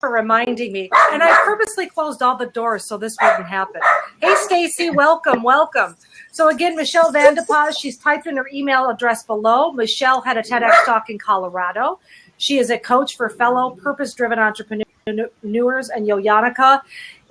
for reminding me. And I purposely closed all the doors so this wouldn't happen. Hey, Stacy, welcome. So again, Michelle Vandepaz, she's typed in her email address below. Michelle had a TEDx talk in Colorado. She is a coach for fellow purpose-driven entrepreneurs, and Yoleene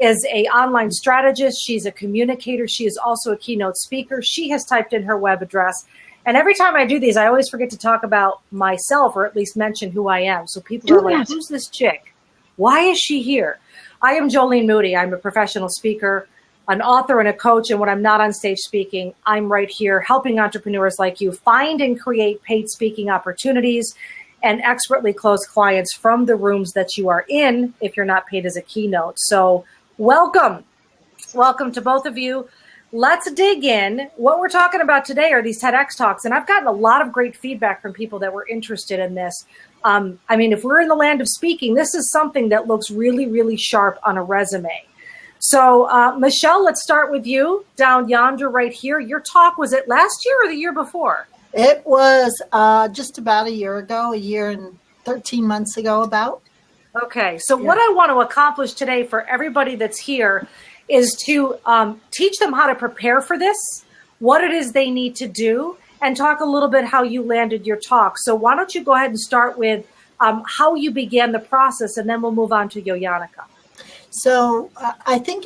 is an online strategist. She's a communicator. She is also a keynote speaker. She has typed in her web address. And every time I do these, I always forget to talk about myself or at least mention who I am. So people are like, who's this chick? Why is she here? I am Joleene Moody. I'm a professional speaker, an author, and a coach. And when I'm not on stage speaking, I'm right here helping entrepreneurs like you find and create paid speaking opportunities and expertly close clients from the rooms that you are in if you're not paid as a keynote. So welcome to both of you. Let's dig in. What we're talking about today are these TEDx talks, and I've gotten a lot of great feedback from people that were interested in this. I mean, if we're in the land of speaking, this is something that looks really, really sharp on a resume. So, Michelle, let's start with you down yonder right here. Your talk, was it last year or the year before? It was just about a year ago, a year and 13 months ago about. Okay, so what I want to accomplish today for everybody that's here is to teach them how to prepare for this, what it is they need to do, and talk a little bit how you landed your talk. So why don't you go ahead and start with how you began the process, and then we'll move on to Yoleene. So I think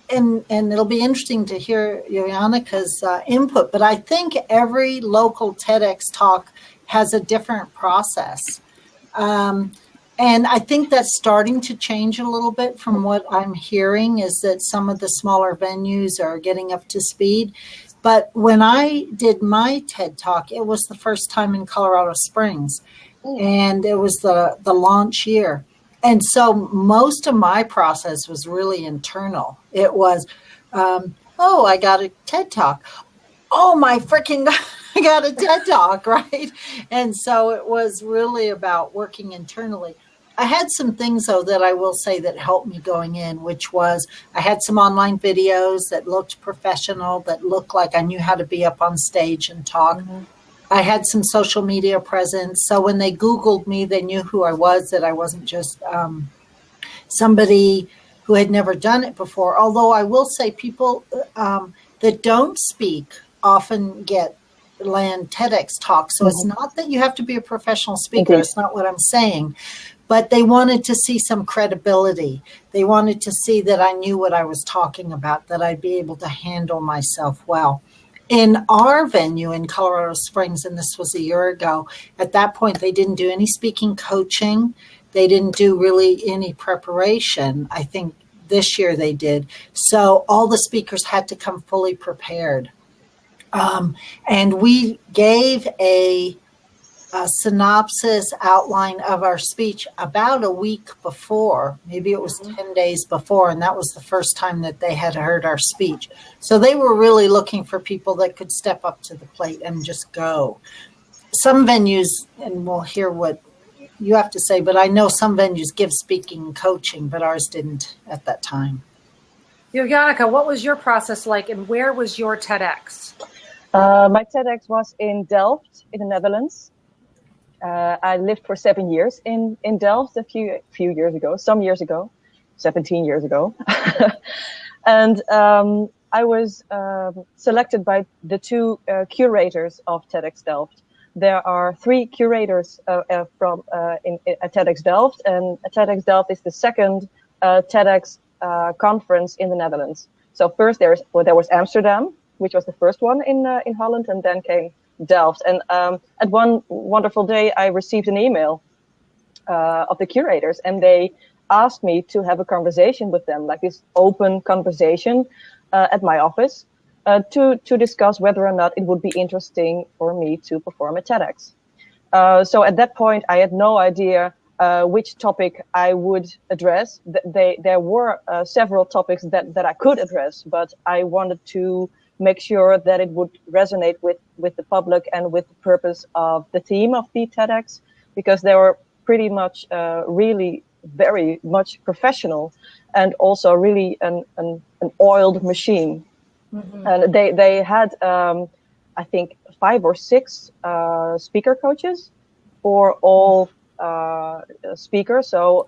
and it'll be interesting to hear Yolene's input, but I think every local TEDx talk has a different process. And I think that's starting to change a little bit from what I'm hearing, is that some of the smaller venues are getting up to speed. But when I did my TED Talk, it was the first time in Colorado Springs, and it was the launch year. And so most of my process was really internal. It was, I got a TED Talk. Oh, my freaking God, I got a TED Talk, right? And so it was really about working internally. I had some things, though, that I will say that helped me going in, which was I had some online videos that looked professional, that looked like I knew how to be up on stage and talk. Mm-hmm. I had some social media presence. So when they Googled me, they knew who I was, that I wasn't just somebody who had never done it before. Although I will say people that don't speak often land TEDx talks. So It's not that you have to be a professional speaker. It's not what I'm saying. But they wanted to see some credibility. They wanted to see that I knew what I was talking about, that I'd be able to handle myself well. In our venue in Colorado Springs, and this was a year ago, at that point, they didn't do any speaking coaching. They didn't do really any preparation. I think this year they did. So all the speakers had to come fully prepared. And we gave a synopsis outline of our speech about a week before. Maybe it was 10 days before, and that was the first time that they had heard our speech. So they were really looking for people that could step up to the plate and just go. Some venues, and we'll hear what you have to say, but I know some venues give speaking coaching, but ours didn't at that time. Yoleene, what was your process like, and where was your TEDx? My TEDx was in Delft, in the Netherlands. I lived for 7 years in Delft a few years ago, 17 years ago. And I was selected by the two curators of TEDx Delft. There are 3 curators from at TEDx Delft, and TEDx Delft is the second TEDx conference in the Netherlands. So first there was Amsterdam, which was the first one in Holland, and then came Delft. And at one wonderful day, I received an email of the curators, and they asked me to have a conversation with them, like this open conversation at my office, to discuss whether or not it would be interesting for me to perform a TEDx. So at that point, I had no idea which topic I would address. There were several topics that I could address, but I wanted to make sure that it would resonate with the public and with the purpose of the theme of the TEDx, because they were pretty much really very much professional and also really an oiled machine. Mm-hmm. And they had, I think, 5 or 6 speaker coaches for all speaker. So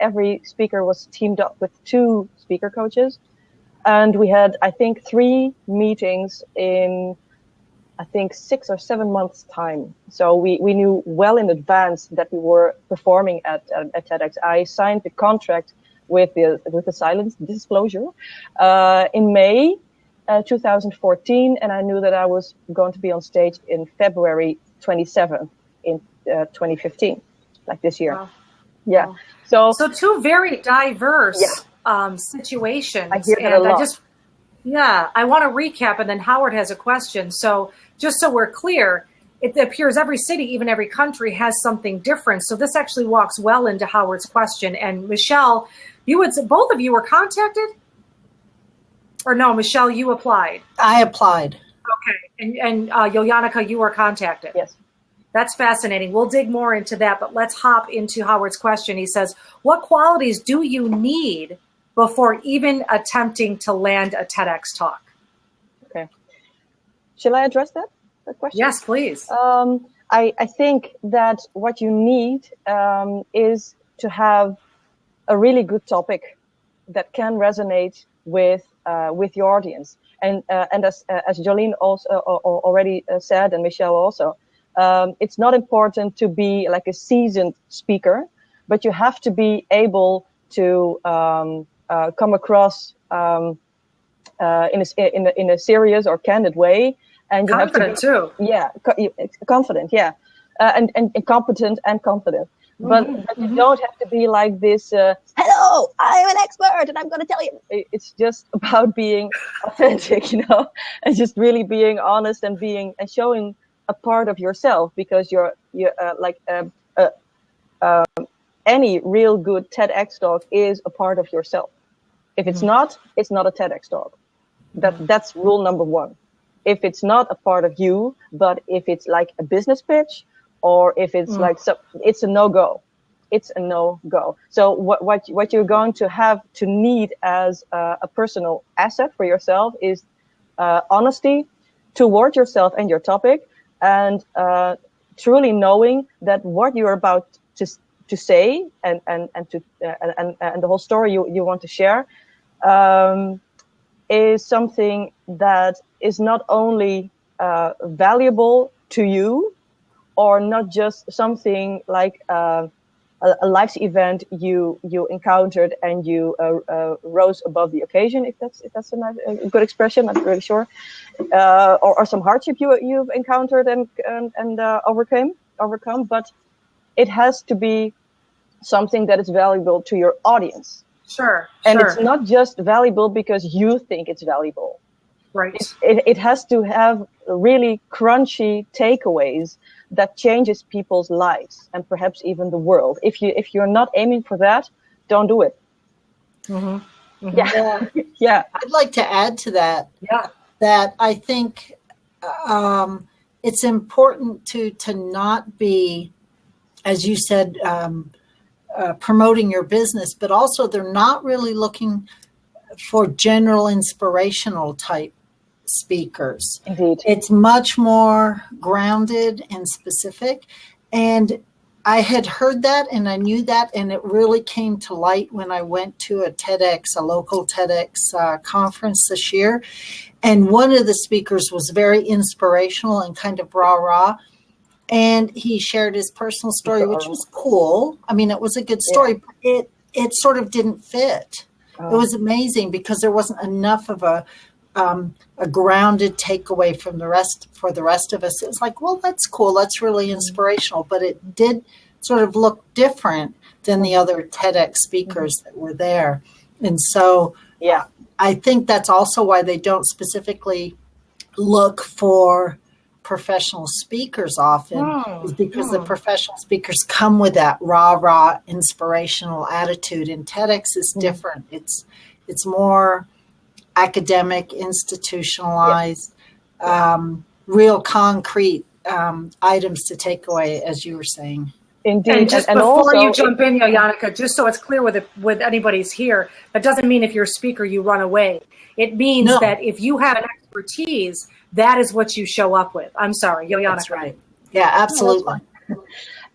every speaker was teamed up with 2 speaker coaches. And we had, I think, 3 meetings in, I think, 6 or 7 months' time. So we knew well in advance that we were performing at TEDx. I signed the contract with the silent disclosure in May 2014, and I knew that I was going to be on stage in February 27th in 2015, like this year. Wow. Yeah. Wow. So 2 very diverse situations. I hear that a lot. I want to recap, and then Howard has a question. So just so we're clear, it appears every city, even every country, has something different. So this actually walks well into Howard's question. And Michelle, you would say both of you were contacted? Or no, Michelle, you applied? I applied. Okay. And Yoleane, you were contacted? Yes. That's fascinating. We'll dig more into that, but let's hop into Howard's question. He says, what qualities do you need before even attempting to land a TEDx talk? Okay. Shall I address that question? Yes, please. I think that what you need is to have a really good topic that can resonate with your audience. And as Joleene also already said, and Michelle also, it's not important to be like a seasoned speaker, but you have to be able to come across in a serious or candid way, and you confident have to be, too. Yeah, confident. Yeah, and competent and confident. But you don't have to be like this. Hello, I'm an expert, and I'm going to tell you. It's just about being authentic, and just really being honest and showing a part of yourself, because you're like any real good TEDx talk is a part of yourself. If it's not, it's not a TEDx talk. That's rule number 1. If it's not a part of you, but if it's like a business pitch, or if it's it's a no-go. It's a no-go. So what you're going to have to need as a personal asset for yourself is honesty toward yourself and your topic, and truly knowing that what you're about to say and the whole story you want to share is something that is not only valuable to you, or not just something like a life's event you encountered and you rose above the occasion, if that's a good expression. I'm not really sure, or some hardship you've encountered and overcome, but it has to be something that is valuable to your audience. Sure. And it's not just valuable because you think it's valuable. Right. It has to have really crunchy takeaways that changes people's lives and perhaps even the world. If you're not aiming for that, don't do it. Mm-hmm. Mm-hmm. Yeah. Yeah. I'd like to add to that. Yeah. That I think it's important to not be, as you said, promoting your business, but also they're not really looking for general inspirational type speakers. Indeed. It's much more grounded and specific. And I had heard that and I knew that, and it really came to light when I went to a local TEDx conference this year. And one of the speakers was very inspirational and kind of rah-rah. And he shared his personal story, which was cool. I mean, it was a good story, but it sort of didn't fit. It was amazing because there wasn't enough of a grounded takeaway for the rest of us. It was like, well, that's cool. That's really inspirational. But it did sort of look different than the other TEDx speakers that were there. And so I think that's also why they don't specifically look for professional speakers often, is because the professional speakers come with that rah-rah inspirational attitude. And TEDx is different. It's more academic, institutionalized, real concrete items to take away, as you were saying. Indeed. And just before you jump in, Yoleane, just so it's clear with anybody's here, that doesn't mean if you're a speaker, you run away. It means that if you have an expertise, that is what you show up with. I'm sorry, Yoleane. That's right. Yeah, absolutely.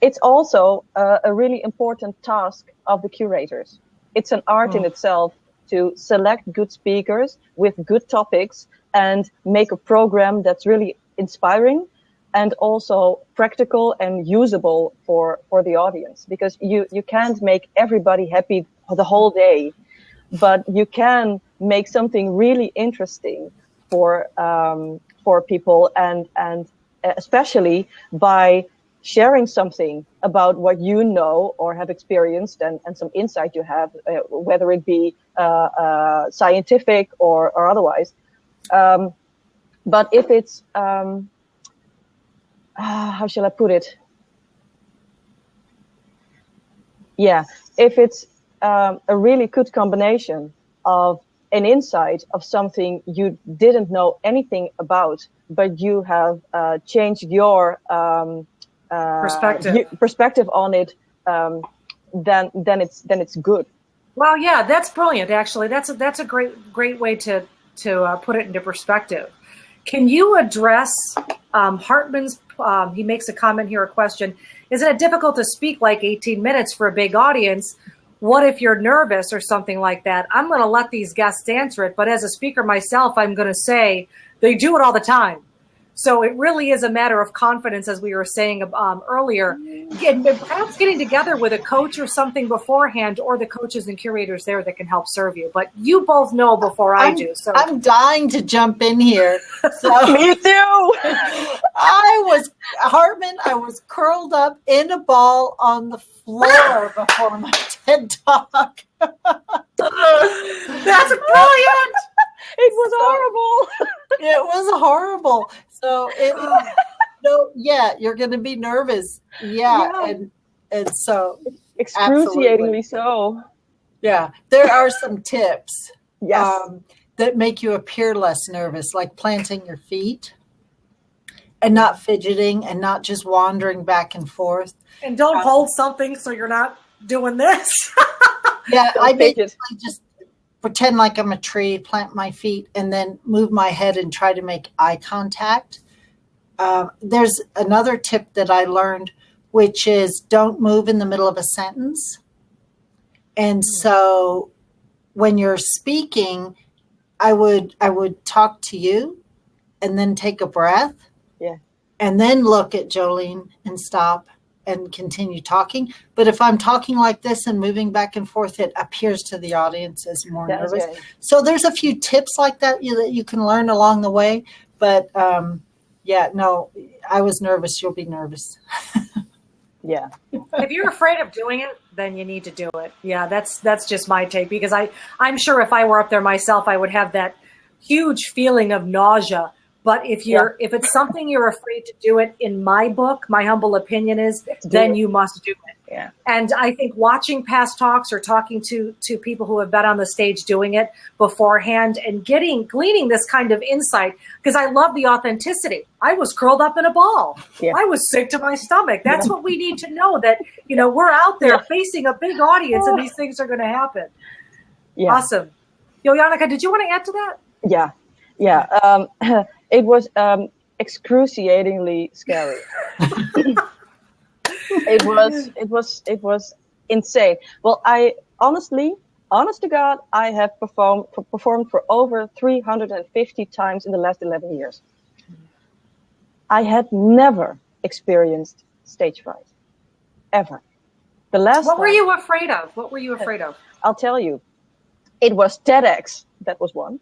it's also a really important task of the curators. It's an art in itself to select good speakers with good topics and make a program that's really inspiring and also practical and usable for the audience. Because you can't make everybody happy the whole day, but you can make something really interesting for people, and especially by sharing something about what you know or have experienced and some insight you have, whether it be scientific or otherwise. But if it's, how shall I put it? Yeah, if it's a really good combination of an insight of something you didn't know anything about, but you have changed your perspective on it, then it's good. Well, yeah, that's brilliant. Actually, that's a great way to put it into perspective. Can you address Hartman's? He makes a comment here, a question. Isn't it difficult to speak like 18 minutes for a big audience? What if you're nervous or something like that? I'm going to let these guests answer it, but as a speaker myself, I'm going to say they do it all the time. So it really is a matter of confidence, as we were saying earlier, and perhaps getting together with a coach or something beforehand, or the coaches and curators there that can help serve you. But you both know before I do. So I'm dying to jump in here. So Me too. Hartman, I was curled up in a ball on the floor before my TED Talk. that's brilliant. It was horrible. It was horrible. So you're going to be nervous. Yeah. And so excruciatingly so. Yeah. There are some tips Yes. that make you appear less nervous, like planting your feet and not fidgeting and not just wandering back and forth. And don't hold something so you're not doing this. Yeah, Don't I fidget. basically just pretend like I'm a tree, plant my feet, and then move my head and try to make eye contact. There's another tip that I learned, which is don't move in the middle of a sentence. And so when you're speaking, I would talk to you and then take a breath. Yeah. And then look at Joleene and stop and continue talking. But if I'm talking like this and moving back and forth, it appears to the audience as more That's nervous. right. So there's a few tips like that you can learn along the way. But I was nervous. You'll be nervous. Yeah. If you're afraid of doing it, then you need to do it. Yeah, that's just my take, because I'm sure if I were up there myself, I would have that huge feeling of nausea. But if it's something you're afraid to do it, in my book, my humble opinion is, then you must do it. Yeah. And I think watching past talks or talking to people who have been on the stage doing it beforehand and gleaning this kind of insight, because I love the authenticity. I was curled up in a ball. Yeah. I was sick to my stomach. That's what we need to know, that, we're out there facing a big audience and these things are going to happen. Yeah. Awesome. Janneke, did you want to add to that? Yeah. Yeah. It was excruciatingly scary. It was insane. Well, honest to God, I have performed for over 350 times in the last 11 years. I had never experienced stage fright, ever. The last What were you afraid of? What were you afraid of? I'll tell you. It was TEDx. That was one.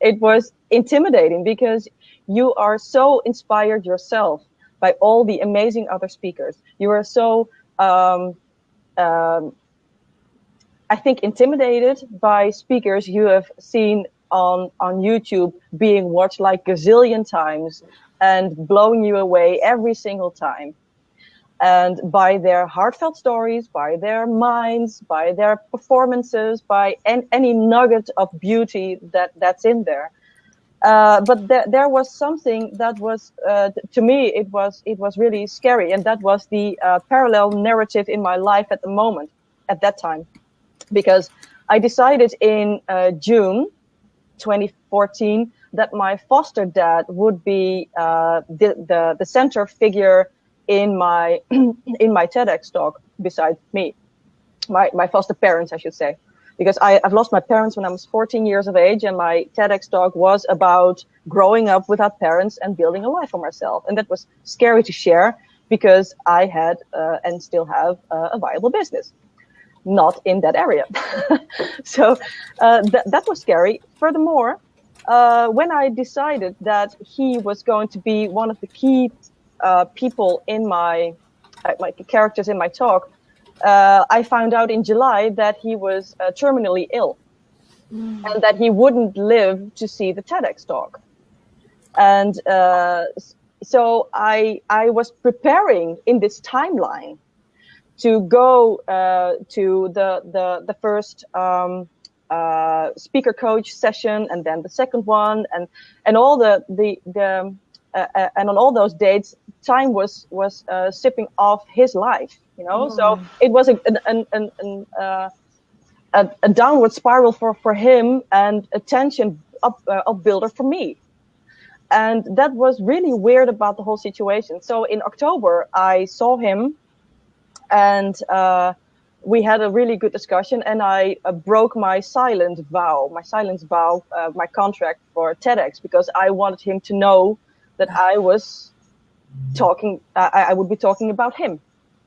It was intimidating because you are so inspired yourself by all the amazing other speakers. You are so, I think, intimidated by speakers you have seen on YouTube being watched like gazillion times and blowing you away every single time. And by their heartfelt stories, by their minds, by their performances, by any nugget of beauty that's in there. But there was something that was, to me, it was really scary. And that was the parallel narrative in my life at the moment, at that time. Because I decided in June 2014 that my foster dad would be the center figure in my in my TEDx talk besides me, my foster parents, I should say, because I've lost my parents when I was 14 years of age, and my TEDx talk was about growing up without parents and building a life for myself, and that was scary to share because I had and still have a viable business, not in that area. So that was scary. Furthermore, when I decided that he was going to be one of the key people in my characters in my talk, I found out in July that he was terminally ill, and that he wouldn't live to see the TEDx talk. And so I was preparing in this timeline to go to the first speaker coach session, and then the second one, and all the and on all those dates, time was sipping off his life, you know. So it was a downward spiral for him, and a tension up builder for me. And that was really weird about the whole situation. So in October, I saw him, and we had a really good discussion, and I broke my silence vow, my contract for TEDx, because I wanted him to know that I was talking, I would be talking about him,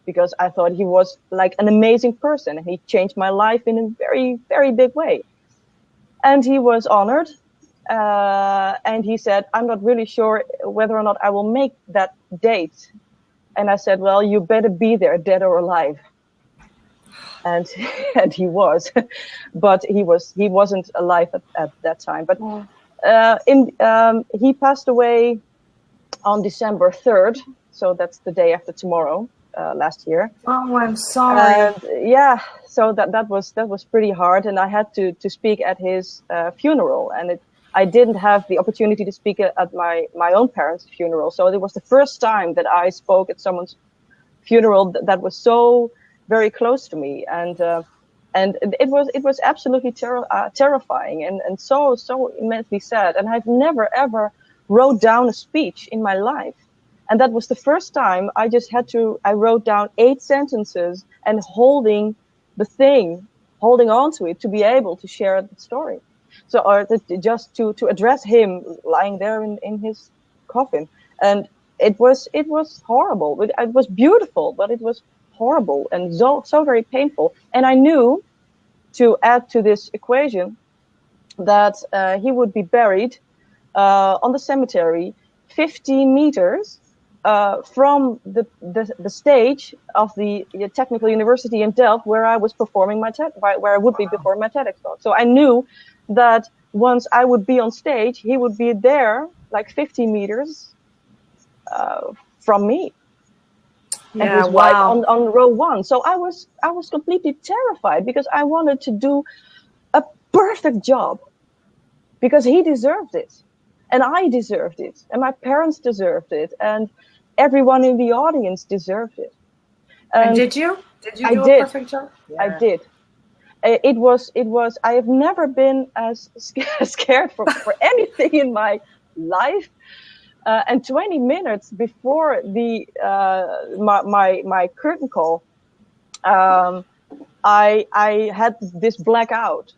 because I thought he was like an amazing person, and he changed my life in a very, very big way. And he was honored. And he said, I'm not really sure whether or not I will make that date. And I said, well, you better be there, dead or alive. And he was, but he wasn't alive at that time. But he passed away on December 3rd. So that's the day after tomorrow, last year. Oh, I'm sorry. Yeah, so that was pretty hard. And I had to speak at his funeral, and I didn't have the opportunity to speak at my own parents' funeral. So it was the first time that I spoke at someone's funeral that was so very close to me. And it was absolutely terrifying and so immensely sad. And I've never, ever wrote down a speech in my life. And that was the first time I wrote down 8 sentences and holding on to it to be able to share the story. So, just to address him lying there in his coffin, and it was horrible. It was beautiful, but it was horrible and so very painful. And I knew, to add to this equation, that he would be buried on the cemetery 15 meters from the stage of the Technical University in Delft, where I was performing where I would be performing my TEDx talk. So I knew that once I would be on stage, he would be there like 50 meters from me. Yeah, and his wife on row 1. So I was completely terrified, because I wanted to do a perfect job, because he deserved it, and I deserved it, and my parents deserved it, and everyone in the audience deserved it. And did you? Did you do a perfect job? Yeah. I did. It was. I have never been as scared for anything in my life. And 20 minutes before my curtain call, I had this blackout,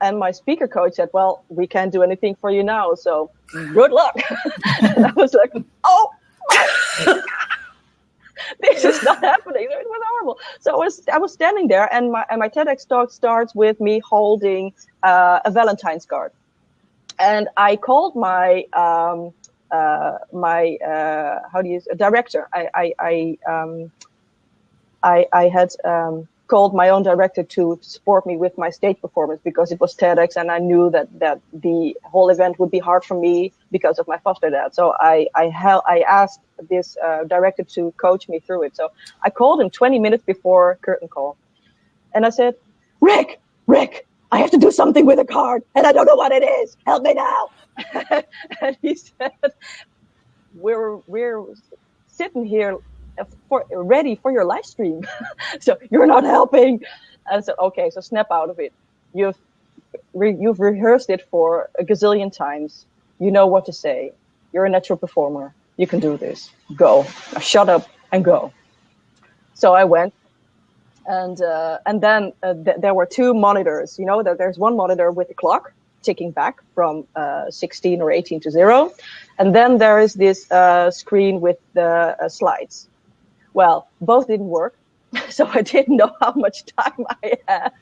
and my speaker coach said, "Well, we can't do anything for you now, so good luck." And I was like, "Oh my God. This is not happening." It was horrible. So I was standing there, and my TEDx talk starts with me holding a Valentine's card, and I called my director. I had called my own director to support me with my stage performance, because it was TEDx, and I knew that the whole event would be hard for me because of my foster dad. So I asked this director to coach me through it. So I called him 20 minutes before curtain call, and I said, Rick, I have to do something with a card, and I don't know what it is. Help me now. And he said, we're sitting here ready for your live stream. So you're not helping. And I said, okay, so snap out of it. You've rehearsed it for a gazillion times. You know what to say. You're a natural performer. You can do this. Go. Now shut up and go. So I went. And then there were two monitors. You know, there's one monitor with the clock ticking back from 16 or 18 to 0. And then there is this screen with the slides. Well, both didn't work. So I didn't know how much time I had.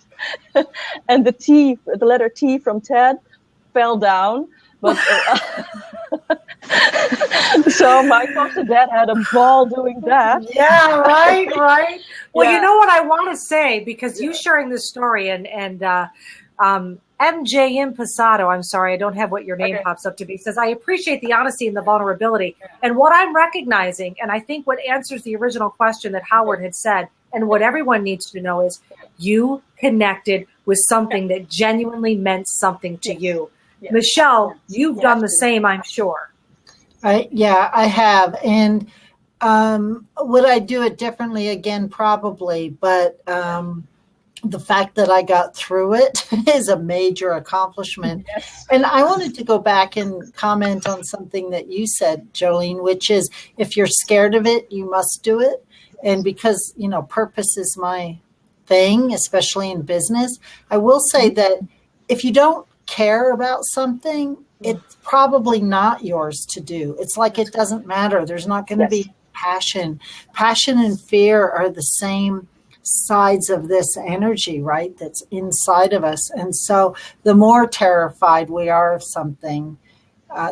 And the letter T from TED fell down. But so my foster dad had a ball doing that. Yeah, right. Well, Yeah. you know what I want to say, because you sharing this story and MJ Impasado, I'm sorry, I don't have what your name pops up to be, says, I appreciate the honesty and the vulnerability. And what I'm recognizing, and I think what answers the original question that Howard had said, and what everyone needs to know is you connected with something that genuinely meant something to you. Yes. Michelle, you've done the same, I'm sure. Yeah, I have. And would I do it differently again? Probably. But the fact that I got through it is a major accomplishment. Yes. And I wanted to go back and comment on something that you said, Joleene, which is if you're scared of it, you must do it. And because, you know, purpose is my thing, especially in business, I will say that if you don't care about something, it's probably not yours to do. It's like it doesn't matter. There's not going to be passion. Passion and fear are the same sides of this energy, right? That's inside of us. And so the more terrified we are of something,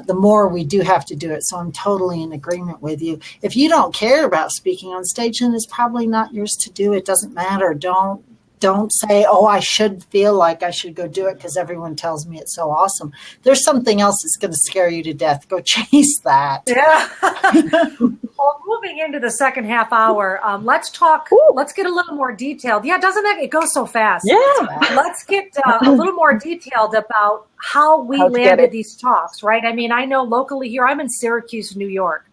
the more we do have to do it. So I'm totally in agreement with you. If you don't care about speaking on stage, then it's probably not yours to do. It doesn't matter. Don't say, oh, I should feel like I should go do it because everyone tells me it's so awesome. There's something else that's going to scare you to death. Go chase that. Yeah. Well, moving into the second half hour, let's talk. Let's get a little more detailed. Yeah, doesn't it go so fast? Yeah. Let's get a little more detailed about how we landed these talks, right? I mean, I know locally here, I'm in Syracuse, New York,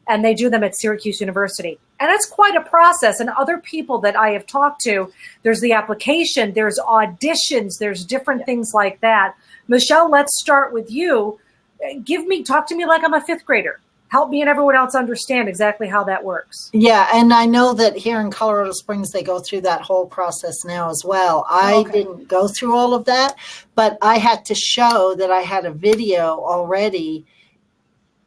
and they do them at Syracuse University. And it's quite a process. And other people that I have talked to, there's the application, there's auditions, there's different things like that. Michelle, let's start with you. Talk to me like I'm a fifth grader. Help me and everyone else understand exactly how that works. Yeah, and I know that here in Colorado Springs, they go through that whole process now as well. I didn't go through all of that, but I had to show that I had a video already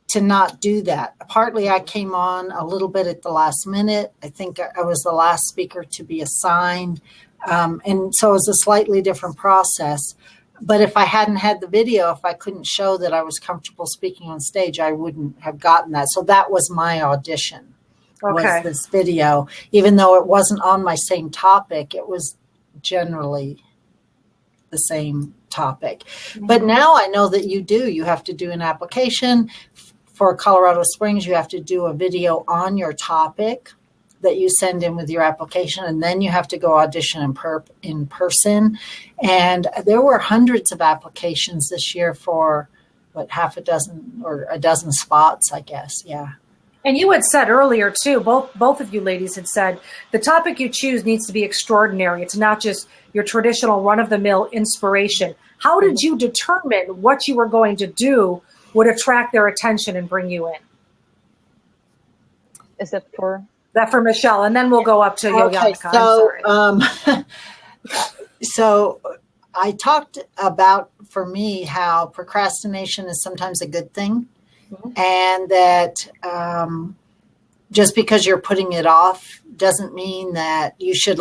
to not do that. Partly I came on a little bit at the last minute. I think I was the last speaker to be assigned. And so it was a slightly different process. But if I hadn't had the video, if I couldn't show that I was comfortable speaking on stage, I wouldn't have gotten that. So that was my audition, was this video. Even though it wasn't on my same topic, it was generally the same topic. Mm-hmm. But now I know that you have to do an application. For Colorado Springs, you have to do a video on your topic that you send in with your application, and then you have to go audition in person. And there were hundreds of applications this year for, half a dozen or a dozen spots, I guess. Yeah. And you had said earlier, too, both of you ladies had said, the topic you choose needs to be extraordinary. It's not just your traditional run-of-the-mill inspiration. How did you determine what you were going to do would attract their attention and bring you in? Is that for Michelle? And then we'll go up to Yoyanka. So I talked about, for me, how procrastination is sometimes a good thing. Mm-hmm. And that just because you're putting it off doesn't mean that you should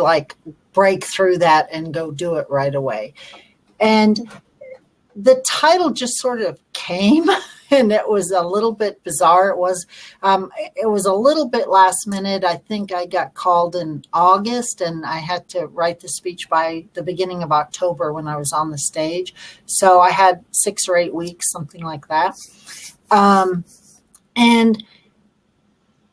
break through that and go do it right away. And the title just sort of came, and it was a little bit bizarre. It was a little bit last minute. I think I got called in August, and I had to write the speech by the beginning of October when I was on the stage. So I had 6 or 8 weeks, something like that. And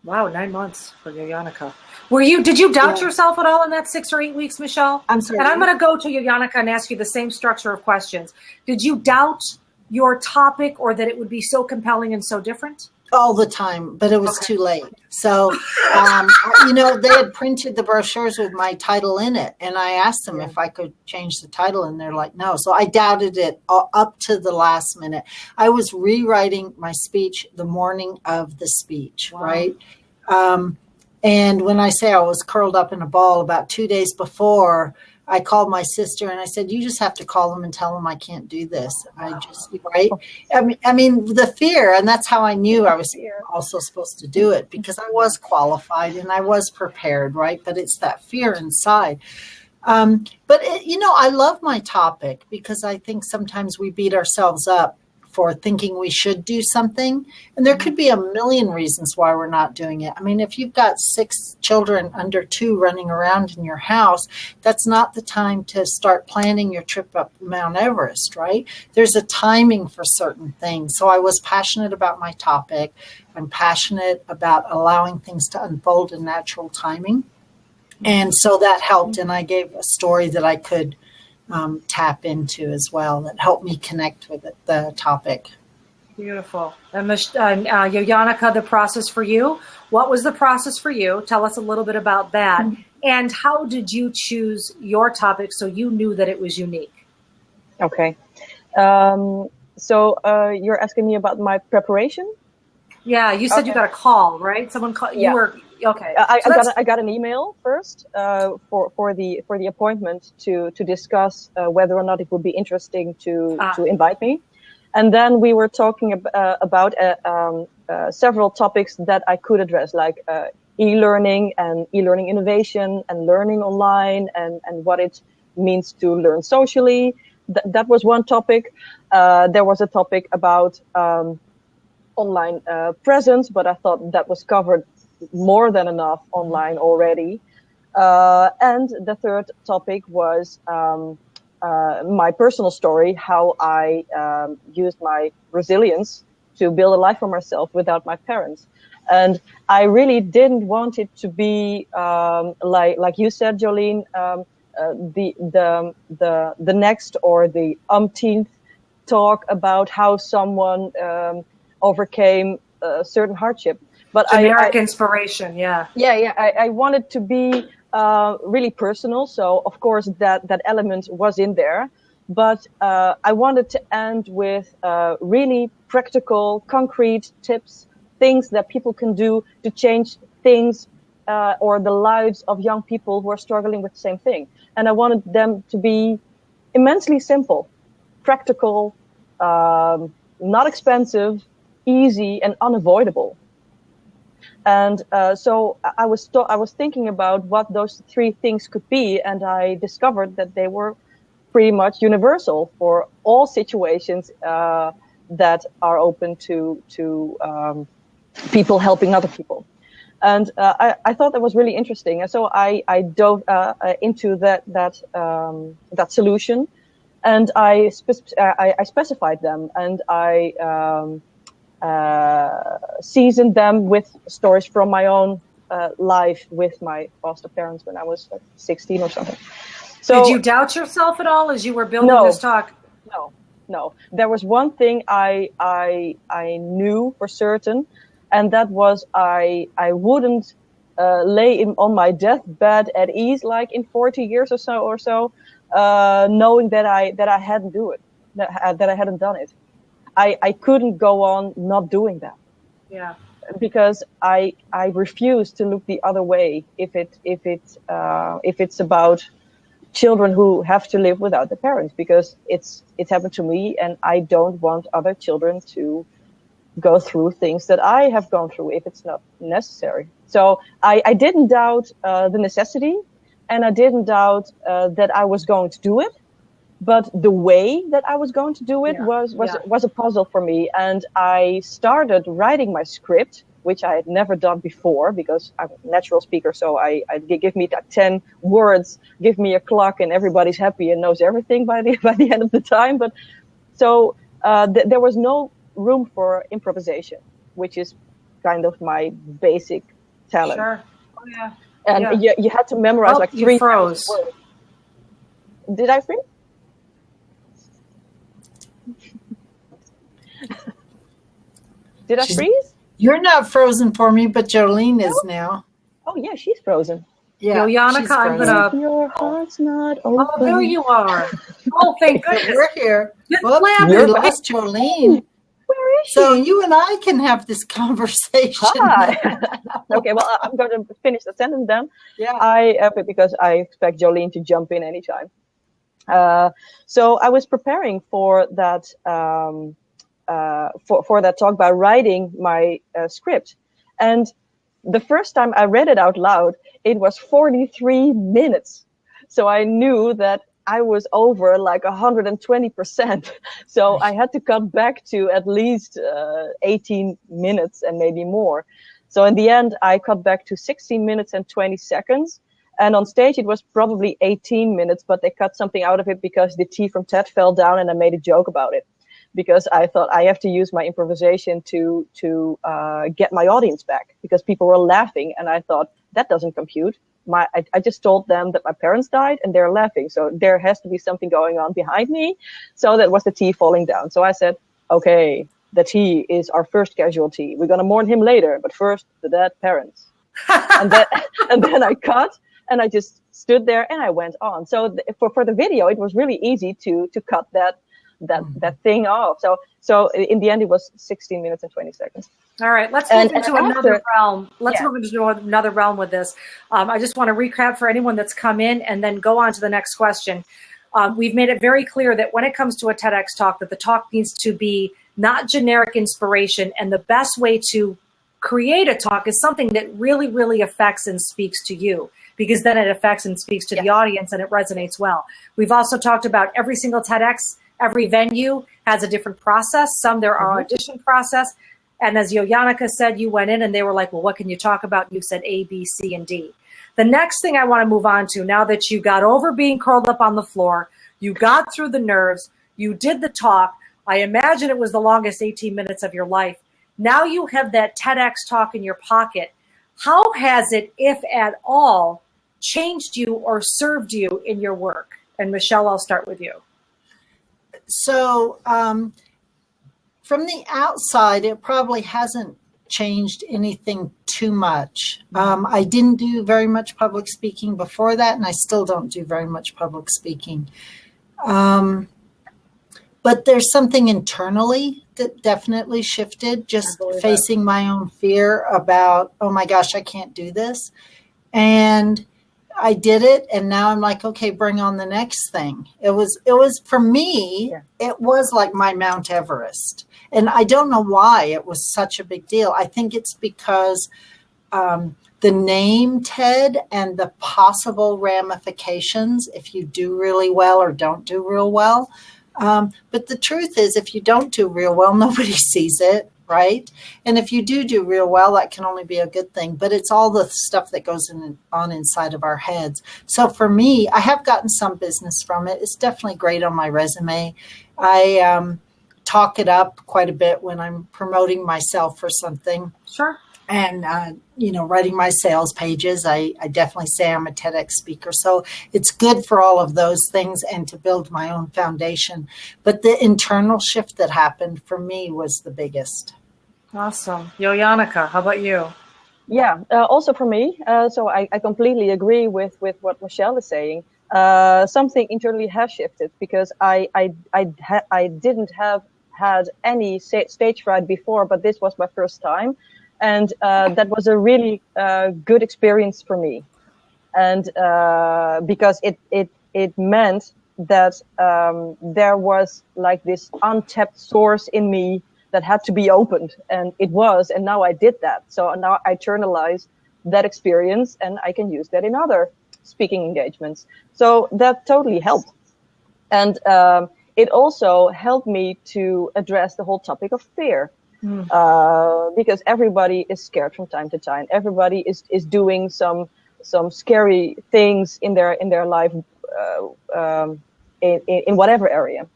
wow, 9 months for Yoyanka. Did you doubt yourself at all in that 6 or 8 weeks, Michelle? I'm sorry. And I'm going to go to Yoyanka and ask you the same structure of questions. Did you doubt your topic or that it would be so compelling and so different? All the time, but it was too late. So, they had printed the brochures with my title in it, and I asked them if I could change the title, and they're like, no. So I doubted it up to the last minute. I was rewriting my speech the morning of the speech, right? And when I say I was curled up in a ball, about 2 days before, I called my sister and I said, "You just have to call them and tell them I can't do this." Right? I mean, the fear, and that's how I knew I was also supposed to do it, because I was qualified and I was prepared, right? But it's that fear inside. But I love my topic, because I think sometimes we beat ourselves up for thinking we should do something. And there could be a million reasons why we're not doing it. I mean, if you've got 6 children under 2 running around in your house, that's not the time to start planning your trip up Mount Everest, right? There's a timing for certain things. So I was passionate about my topic. I'm passionate about allowing things to unfold in natural timing. And so that helped. And I gave a story that I could tap into as well, that helped me connect with the topic. Beautiful. And Yojanika, the process for you. What was the process for you? Tell us a little bit about that. And how did you choose your topic so you knew that it was unique? Okay. So you're asking me about my preparation? Yeah, you said you got a call, right? Someone called. Yeah. You were okay. I got an email first for the appointment to discuss whether or not it would be interesting to invite me, and then we were talking about several topics that I could address, like e-learning and e-learning innovation and learning online and what it means to learn socially. That was one topic. There was a topic about online presence, but I thought that was covered more than enough online already. And the third topic was my personal story, how I used my resilience to build a life for myself without my parents. And I really didn't want it to be like you said, Joleene, the next or the umpteenth talk about how someone overcame a certain hardship. But generic inspiration, yeah. I wanted to be really personal, so of course that element was in there. But I wanted to end with really practical, concrete tips, things that people can do to change things or the lives of young people who are struggling with the same thing. And I wanted them to be immensely simple, practical, not expensive, easy, and unavoidable. And so I was thinking about what those 3 things could be, and I discovered that they were pretty much universal for all situations that are open to people helping other people. And I thought that was really interesting, and so I dove into that solution, and I specified them, and I seasoned them with stories from my own life with my foster parents when I was 16 or something. So, did you doubt yourself at all as you were building this talk? No. There was one thing I knew for certain, and that was I wouldn't lay on my deathbed at ease, like in 40 years or so, knowing that I hadn't that I hadn't done it. I couldn't go on not doing that. Yeah. Because I refuse to look the other way if it's about children who have to live without their parents, because it's happened to me, and I don't want other children to go through things that I have gone through if it's not necessary. So I didn't doubt the necessity, and I didn't doubt that I was going to do it. But the way that I was going to do it was a puzzle for me. And I started writing my script, which I had never done before, because I'm a natural speaker. So I give me that 10 words, give me a clock, and everybody's happy and knows everything by the end of the time. But so there was no room for improvisation, which is kind of my basic talent. Sure. Oh, yeah. And you had to memorize like 3 words. Did I freeze? Did I freeze? You're not frozen for me, but Joleene is now. Oh yeah, she's frozen. Yeah, Yojanika, I'm gonna. Your heart's not open. Oh, there you are. Oh, thank goodness. We're here. This Well, Blab we is lost Joleene. Where So you and I can have this conversation. Hi. Okay, well, I'm going to finish the sentence then. Yeah. Because I expect Joleene to jump in anytime. So I was preparing for that for that talk by writing my script, and the first time I read it out loud, it was 43 minutes. So I knew that I was over like 120%. So I had to cut back to at least 18 minutes and maybe more. So in the end, I cut back to 16 minutes and 20 seconds. And on stage, it was probably 18 minutes, but they cut something out of it because the tea from Ted fell down and I made a joke about it. Because I thought I have to use my improvisation to get my audience back, because people were laughing, and I thought that doesn't compute. I just told them that my parents died and they're laughing, so there has to be something going on behind me. So that was the tea falling down. So I said, okay, the tea is our first casualty. We're gonna mourn him later, but first the dead parents. and then I cut, and I just stood there and I went on. So for the video, it was really easy to cut that thing off. So in the end, it was 16 minutes and 20 seconds. All right, let's move into another realm. Let's move into another realm with this. I just want to recap for anyone that's come in and then go on to the next question. We've made it very clear that when it comes to a TEDx talk, that the talk needs to be not generic inspiration, and the best way to create a talk is something that really, really affects and speaks to you, because then it affects and speaks to the audience and it resonates well. We've also talked about every single TEDx, every venue has a different process. Some there are audition process. And as Joleene said, you went in and they were like, well, what can you talk about? You said A, B, C, and D. The next thing I want to move on to, now that you got over being curled up on the floor, you got through the nerves, you did the talk. I imagine it was the longest 18 minutes of your life. Now you have that TEDx talk in your pocket. How has it, if at all, changed you or served you in your work? And Michelle, I'll start with you. So from the outside, it probably hasn't changed anything too much. I didn't do very much public speaking before that, and I still don't do very much public speaking. But there's something internally that definitely shifted, just facing my own fear about, oh my gosh, I can't do this. And I did it, and now I'm like, okay, bring on the next thing. It was for me, it was like my Mount Everest. And I don't know why it was such a big deal. I think it's because the name TED and the possible ramifications if you do really well or don't do real well. But the truth is, if you don't do real well, nobody sees it, right? And if you do real well, that can only be a good thing. But it's all the stuff that goes on inside of our heads. So for me, I have gotten some business from it. It's definitely great on my resume. I talk it up quite a bit when I'm promoting myself for something. Sure. And, writing my sales pages, I definitely say I'm a TEDx speaker. So it's good for all of those things and to build my own foundation. But the internal shift that happened for me was the biggest. Awesome. Joleene, how about you? Yeah, also for me. So I completely agree with what Michelle is saying. Something internally has shifted, because I didn't have had any stage fright before, but this was my first time. And that was a really good experience for me. And because it meant that there was like this untapped source in me that had to be opened. And it was, and now I did that. So now I internalize that experience and I can use that in other speaking engagements. So that totally helped. And it also helped me to address the whole topic of fear. Because everybody is scared from time to time. Everybody is doing some scary things in their life, in whatever area.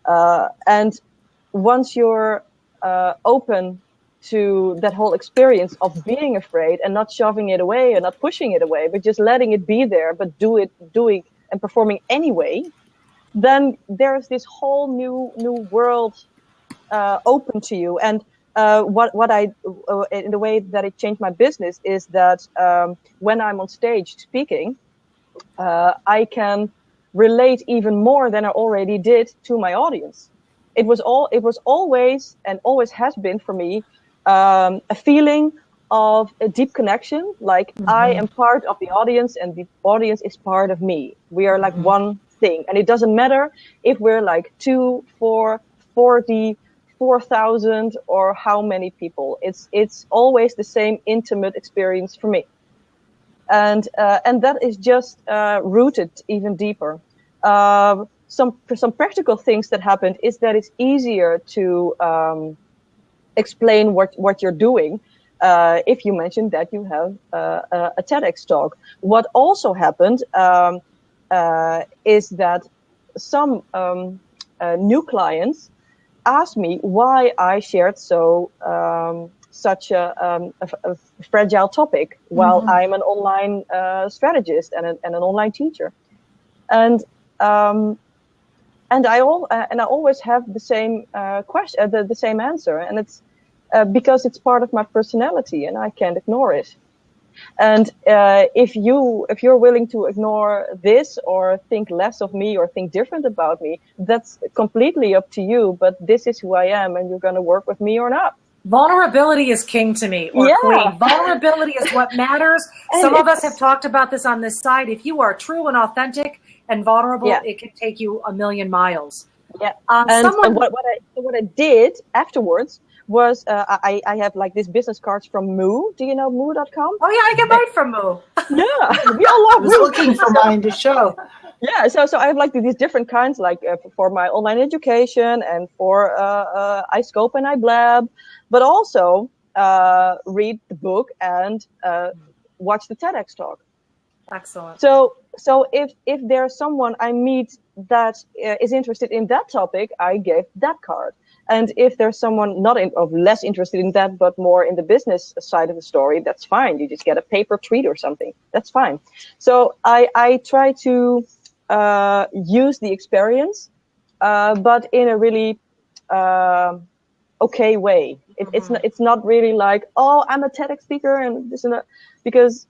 And once you're open to that whole experience of being afraid and not shoving it away and not pushing it away, but just letting it be there, but doing and performing anyway, then there's this whole new world open to you. And what I in the way that it changed my business is that when I'm on stage speaking, I can relate even more than I already did to my audience, it was always and always has been for me a feeling of a deep connection. Like I am part of the audience and the audience is part of me. We are like one thing, and it doesn't matter if we're like 2, 4, 40, 4,000 or how many people. It's always the same intimate experience for me, and that is just rooted even deeper. Some practical things that happened is that it's easier to explain what you're doing if you mention that you have a TEDx talk. What also happened is that some new clients asked me why I shared such a fragile topic while I'm an online strategist and an online teacher, and I always have the same question, the same answer, and it's because it's part of my personality and I can't ignore it. And if you're willing to ignore this or think less of me or think different about me, that's completely up to you. But this is who I am, and you're going to work with me or not. Vulnerability is king to me, or queen. Vulnerability is what matters. Some of us have talked about this on this side. If you are true and authentic and vulnerable, it can take you a million miles. Yeah. And what I did afterwards was I have like these business cards from Moo. Do you know Moo.com? Oh yeah, I get mine from Moo. Yeah, we all love I was looking for mine to show. Yeah, so I have like these different kinds, like for my online education and for iScope and iBlab, but also read the book and watch the TEDx talk. Excellent. So if there's someone I meet that is interested in that topic, I gave that card. And if there's someone less interested in that, but more in the business side of the story, that's fine. You just get a paper treat or something. That's fine. So I try to use the experience, but in a really okay way. It's not really like, oh, I'm a TEDx speaker and this and that, because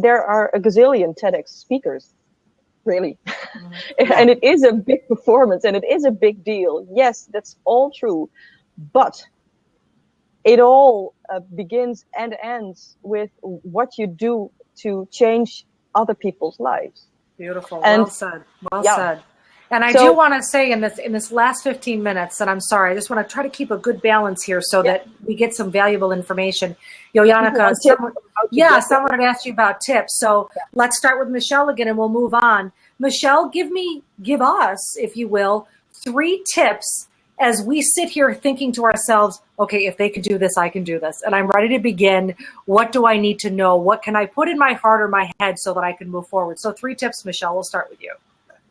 there are a gazillion TEDx speakers. Really. And it is a big performance and it is a big deal. Yes, that's all true. But it all begins and ends with what you do to change other people's lives. Beautiful. Well said. Well said. And I do want to say in this last 15 minutes, and I'm sorry, I just want to try to keep a good balance here so that we get some valuable information. Janneke, someone had asked you about tips. So let's start with Michelle again and we'll move on. Michelle, give us, if you will, 3 tips as we sit here thinking to ourselves, okay, if they could do this, I can do this. And I'm ready to begin. What do I need to know? What can I put in my heart or my head so that I can move forward? So 3 tips, Michelle, we'll start with you.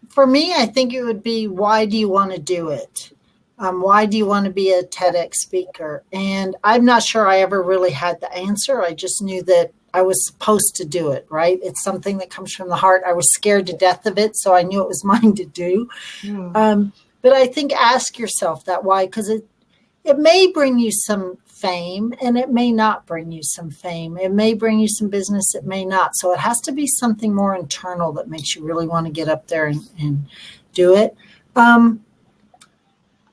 For me, I think it would be, why do you want to do it? Why do you want to be a TEDx speaker? And I'm not sure I ever really had the answer. I just knew that I was supposed to do it, right? It's something that comes from the heart. I was scared to death of it, so I knew it was mine to do. But I think ask yourself that why, because it may bring you some fame and it may not bring you some fame. It may bring you some business, it may not. So it has to be something more internal that makes you really want to get up there and do it.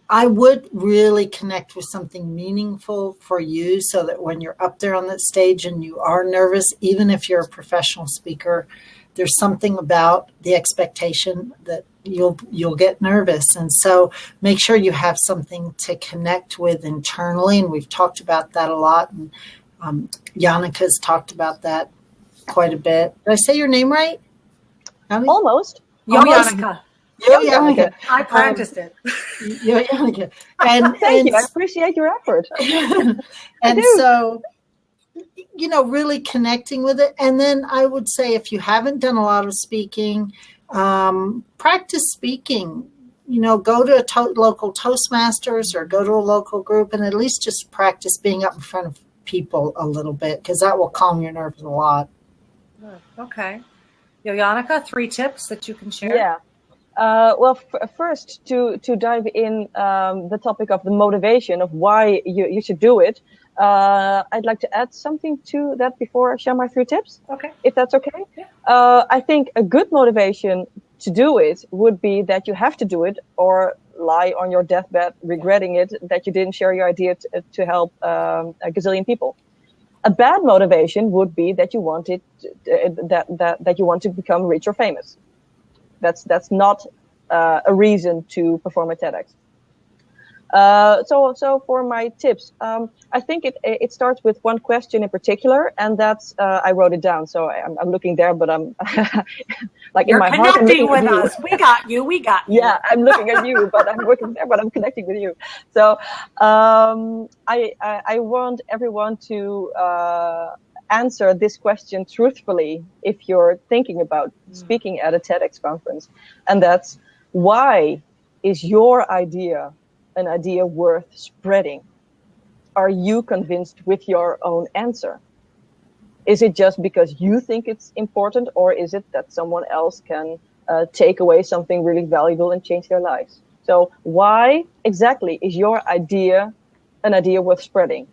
I would really connect with something meaningful for you so that when you're up there on that stage and you are nervous, even if you're a professional speaker, there's something about the expectation that you'll get nervous. And so make sure you have something to connect with internally. And we've talked about that a lot. And Janneke's talked about that quite a bit. Did I say your name right? Almost. Janneke. Janneke. I practiced it. Janneke. Thank you. I appreciate your effort. And so, really connecting with it. And then I would say, if you haven't done a lot of speaking, practice speaking. Go to a local Toastmasters or go to a local group and at least just practice being up in front of people a little bit, because that will calm your nerves a lot. Okay. Janneke, 3 tips that you can share? Yeah. Well, first, to dive in the topic of the motivation of why you should do it, I'd like to add something to that before I share my 3 tips. Okay. If that's okay. Yeah. I think a good motivation to do it would be that you have to do it or lie on your deathbed regretting it that you didn't share your idea to help a gazillion people. A bad motivation would be that you wanted that you want to become rich or famous. That's not a reason to perform a TEDx. So for my tips, I think it starts with one question in particular, and that's I wrote it down. So I'm looking there, but I'm like You're in my heart. I'm connecting looking with at us. We got you. We got you. Yeah, I'm looking at you, but I'm working there, but I'm connecting with you. So I want everyone to answer this question truthfully if you're thinking about speaking at a TEDx conference, and that's, why is your idea an idea worth spreading? Are you convinced with your own answer? Is it just because you think it's important, or is it that someone else can take away something really valuable and change their lives? So why exactly is your idea an idea worth spreading?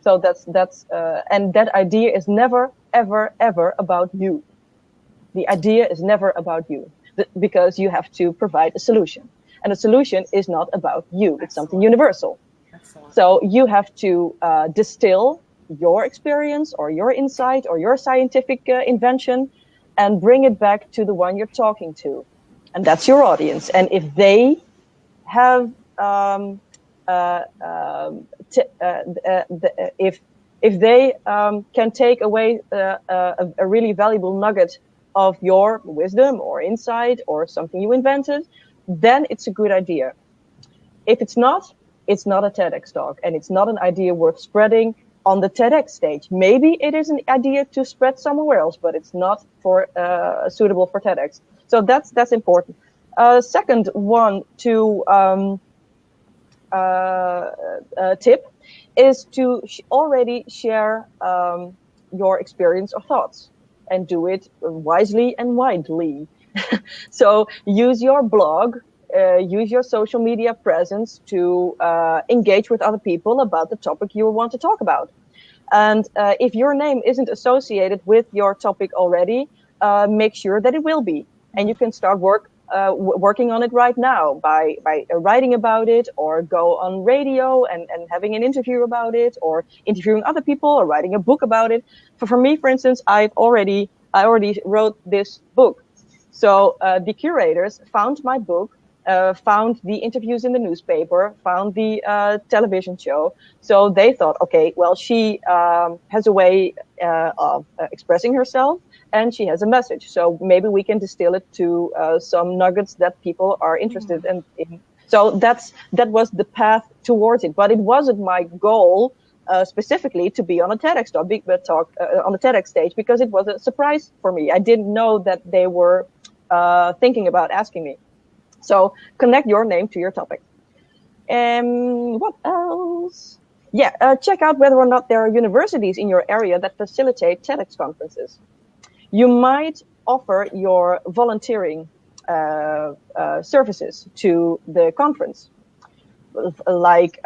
So that's and that idea is never, ever, ever about you. The idea is never about you, because you have to provide a solution. And a solution is not about you. It's something universal. Excellent. So you have to distill your experience or your insight or your scientific invention and bring it back to the one you're talking to. And that's your audience. And if they have, if they can take away a really valuable nugget of your wisdom or insight or something you invented, then it's a good idea. If it's not a TEDx talk, and it's not an idea worth spreading on the TEDx stage. Maybe it is an idea to spread somewhere else, but it's not for suitable for TEDx. So that's important. Second one to tip is to already share your experience or thoughts, and do it wisely and widely. So use your blog, use your social media presence to engage with other people about the topic you want to talk about. And if your name isn't associated with your topic already, make sure that it will be. And you can start working on it right now by writing about it, or go on radio and having an interview about it, or interviewing other people, or writing a book about it. For me, for instance, I already wrote this book. So the curators found my book, found the interviews in the newspaper, found the television show. So they thought, okay, well, she has a way of expressing herself, and she has a message. So maybe we can distill it to some nuggets that people are interested in. So that was the path towards it. But it wasn't my goal specifically to be on a TEDx talk on the TEDx stage, because it was a surprise for me. I didn't know that they were thinking about asking me. So connect your name to your topic. What else? Yeah, check out whether or not there are universities in your area that facilitate TEDx conferences. You might offer your volunteering services to the conference. Like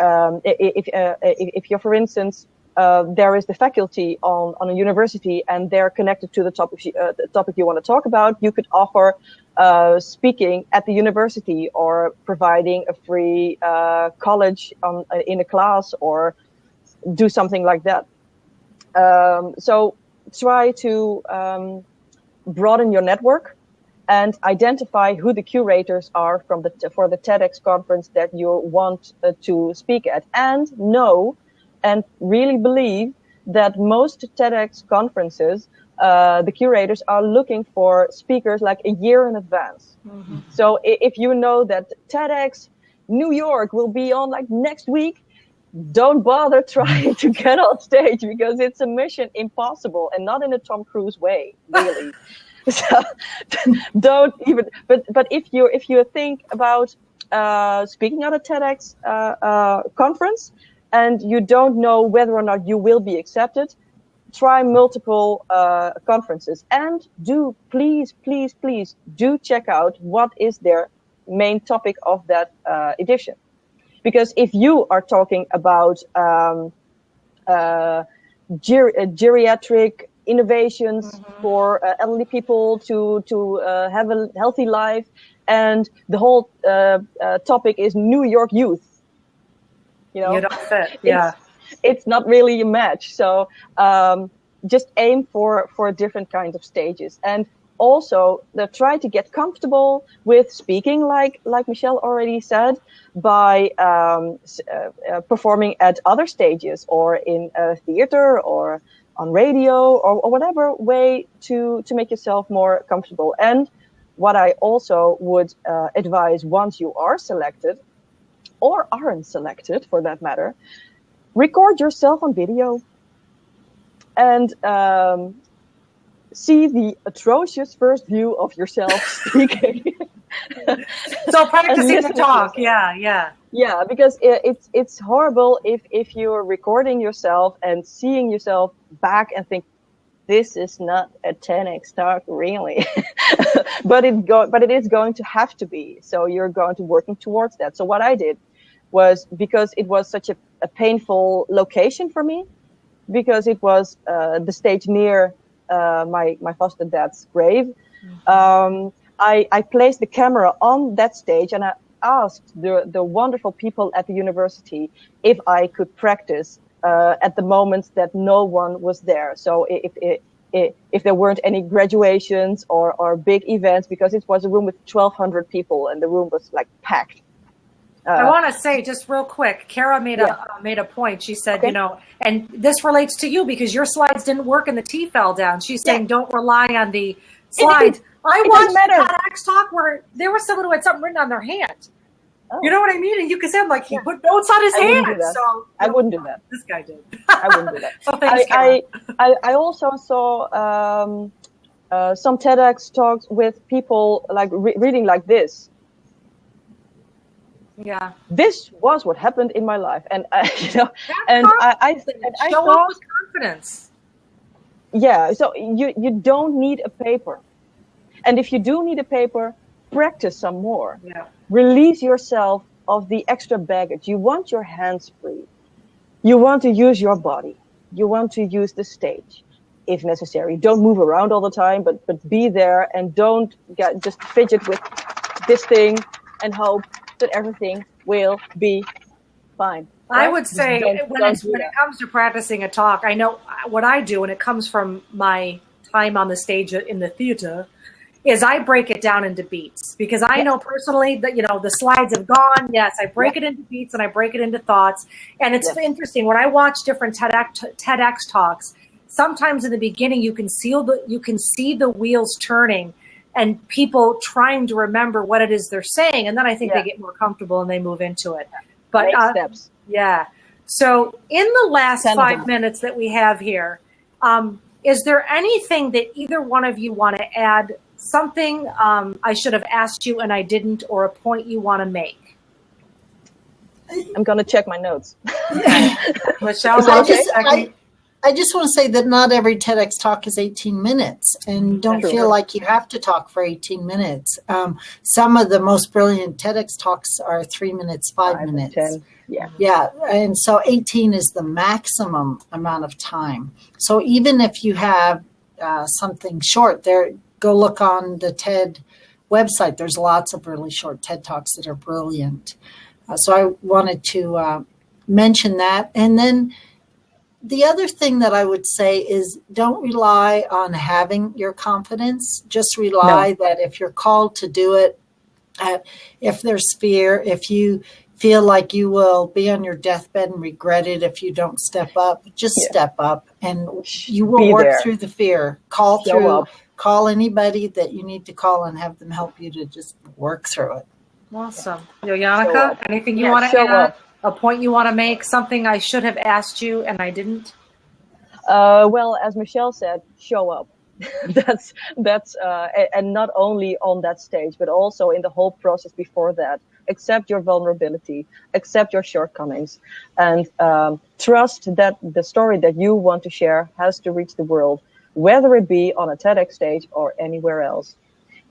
if you're, for instance, there is the faculty on a university and they're connected to the topic you want to talk about, you could offer speaking at the university, or providing a free college in a class, or do something like that. So try to broaden your network and identify who the curators are for the TEDx conference that you want to speak at, and know and really believe that most TEDx conferences, the curators are looking for speakers like a year in advance. Mm-hmm. So if you know that TEDx New York will be on like next week, don't bother trying to get on stage, because it's a mission impossible, and not in a Tom Cruise way, really. So don't even. But if you think about speaking at a TEDx conference, and you don't know whether or not you will be accepted, try multiple conferences, and please do check out what is their main topic of that edition. Because if you are talking about geriatric innovations for elderly people to have a healthy life. And the whole topic is New York youth. You don't fit. Yeah. It's not really a match. So just aim for different kinds of stages. And also try to get comfortable with speaking, like Michelle already said, by performing at other stages or in a theater or on radio or whatever way to make yourself more comfortable. And what I also would advise, once you are selected or aren't selected for that matter, record yourself on video and see the atrocious first view of yourself speaking. So practicing the talk. Yeah, because it's horrible if you're recording yourself and seeing yourself back and think, this is not a TEDx talk, really. but it is going to have to be. So you're going to working towards that. So what I did was, because it was such a painful location for me, because it was the stage near my foster dad's grave. I placed the camera on that stage, and I asked the wonderful people at the university if I could practice at the moments that no one was there. So if there weren't any graduations or big events, because it was a room with 1,200 people and the room was like packed. I want to say just real quick, Kara made a point. She said, and this relates to you because your slides didn't work and the T fell down. She's saying don't rely on the slides. I watched a TEDx talk where there was someone who had something written on their hand. Oh. You know what I mean? And you can say, I'm like, he put notes on his hand. So I wouldn't do that. This guy did. I wouldn't do that. So thanks, Kara. I also saw some TEDx talks with people like reading like this. Yeah, this was what happened in my life, and I show up with confidence. Yeah, so you don't need a paper, and if you do need a paper, practice some more. Yeah, release yourself of the extra baggage. You want your hands free. You want to use your body. You want to use the stage, if necessary. Don't move around all the time, but be there, and don't just fidget with this thing and hope that everything will be fine. Right? I would say when it comes to practicing a talk, I know what I do, and it comes from my time on the stage in the theater, is I break it down into beats, because I know personally that, the slides have gone. Yes, I break it into beats and I break it into thoughts. And it's interesting when I watch different TEDx talks, sometimes in the beginning you can see the wheels turning and people trying to remember what it is they're saying. And then I think they get more comfortable and they move into it. But steps. Yeah. So in the last 5 minutes that we have here, is there anything that either one of you want to add? Something I should have asked you and I didn't, or a point you want to make? I'm going to check my notes. Michelle, I just want to say that not every TEDx talk is 18 minutes, and don't feel like you have to talk for 18 minutes. Some of the most brilliant TEDx talks are 3 minutes, 5 minutes. 10. Yeah. And so 18 is the maximum amount of time. So even if you have something short there, go look on the TED website. There's lots of really short TED Talks that are brilliant. So I wanted to mention that. And then the other thing that I would say is don't rely on having your confidence. Just rely that if you're called to do it, if there's fear, if you feel like you will be on your deathbed and regret it if you don't step up, just step up and you will work through the fear. Call anybody that you need to call and have them help you to just work through it. Awesome. Jonica, anything you want to add? A point you want to make? Something I should have asked you and I didn't? Well, as Michelle said, show up. that's and not only on that stage, but also in the whole process before that. Accept your vulnerability, accept your shortcomings, and trust that the story that you want to share has to reach the world, whether it be on a TEDx stage or anywhere else.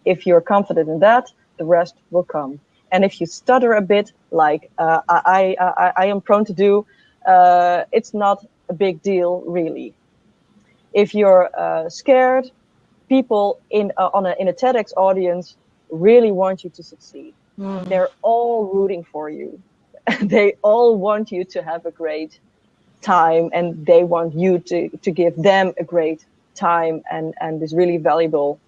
If you're confident in that, the rest will come. And if you stutter a bit, like I am prone to do, it's not a big deal, really. If you're scared, people in a TEDx audience really want you to succeed. They're all rooting for you. They all want you to have a great time, and they want you to give them a great time and this really valuable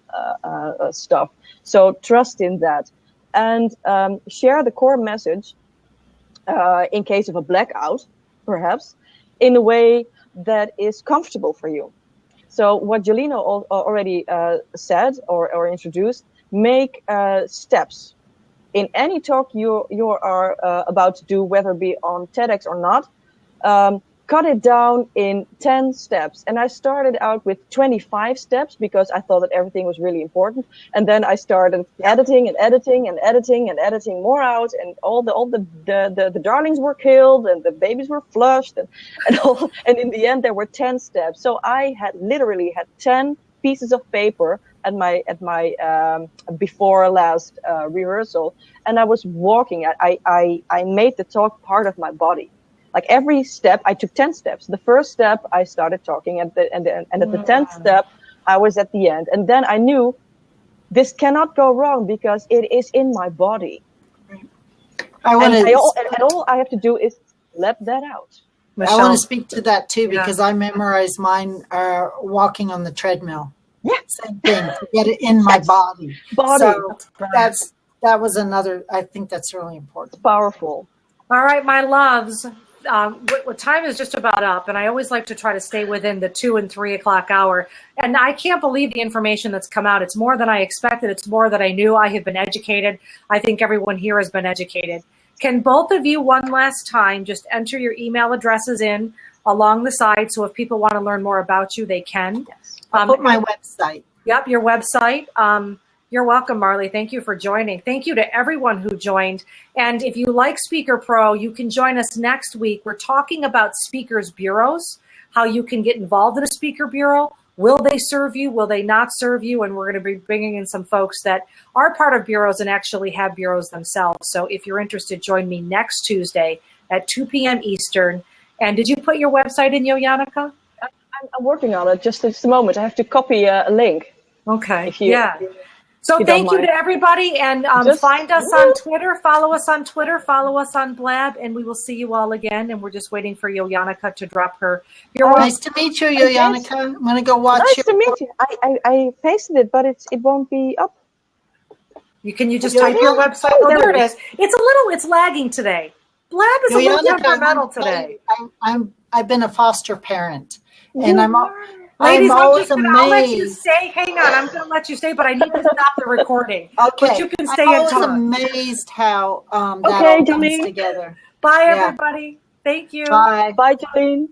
stuff. So trust in that, and share the core message in case of a blackout, perhaps, in a way that is comfortable for you. So what Joleene already said or introduced, make steps. In any talk you are about to do, whether it be on TEDx or not, cut it down in 10 steps. And I started out with 25 steps because I thought that everything was really important. And then I started editing more out, and all the darlings were killed and the babies were flushed and in the end there were 10 steps. So I literally had 10 pieces of paper at my before last rehearsal, and I was walking. I made the talk part of my body. Like every step, I took 10 steps. The first step, I started talking, and at the 10th step, I was at the end. And then I knew this cannot go wrong because it is in my body. And all I have to do is let that out. I want to speak to that too, because I memorized mine walking on the treadmill. Yeah. Same thing, to get it in my body. So that was another, I think that's really important. It's powerful. All right, my loves. Time is just about up, and I always like to try to stay within the 2 and 3 o'clock hour. And I can't believe the information that's come out. It's more than I expected. It's more than I knew. I have been educated. I think everyone here has been educated. Can both of you one last time just enter your email addresses in along the side, so if people want to learn more about you, they can. Yes. I'll put my website. Yep, your website. You're welcome, Marley. Thank you for joining. Thank you to everyone who joined. And if you like Speaker Pro, you can join us next week. We're talking about speakers bureaus, how you can get involved in a speaker bureau. Will they serve you? Will they not serve you? And we're going to be bringing in some folks that are part of bureaus and actually have bureaus themselves. So if you're interested, join me next Tuesday at 2 p.m. Eastern. And did you put your website in, Joleene? I'm working on it just a moment. I have to copy a link. Okay. So thank you to everybody, and find us on Twitter, follow us on Twitter, follow us on Blab, and we will see you all again. And we're just waiting for Joleene to drop her. Nice to meet you, Joleene. I'm going to go watch Nice to meet you. I pasted it, but it won't be up. You just type your website. Oh, there it is. It's lagging today. Blab is a little temperamental today. I've been a foster parent, and Ladies, I'm always amazed. I'll let you stay. Hang on, I'm going to let you stay, but I need to stop the recording. Okay. But you can stay I'm and talk. amazed how that all comes together. Bye, everybody. Thank you. Bye. Bye, Joleene.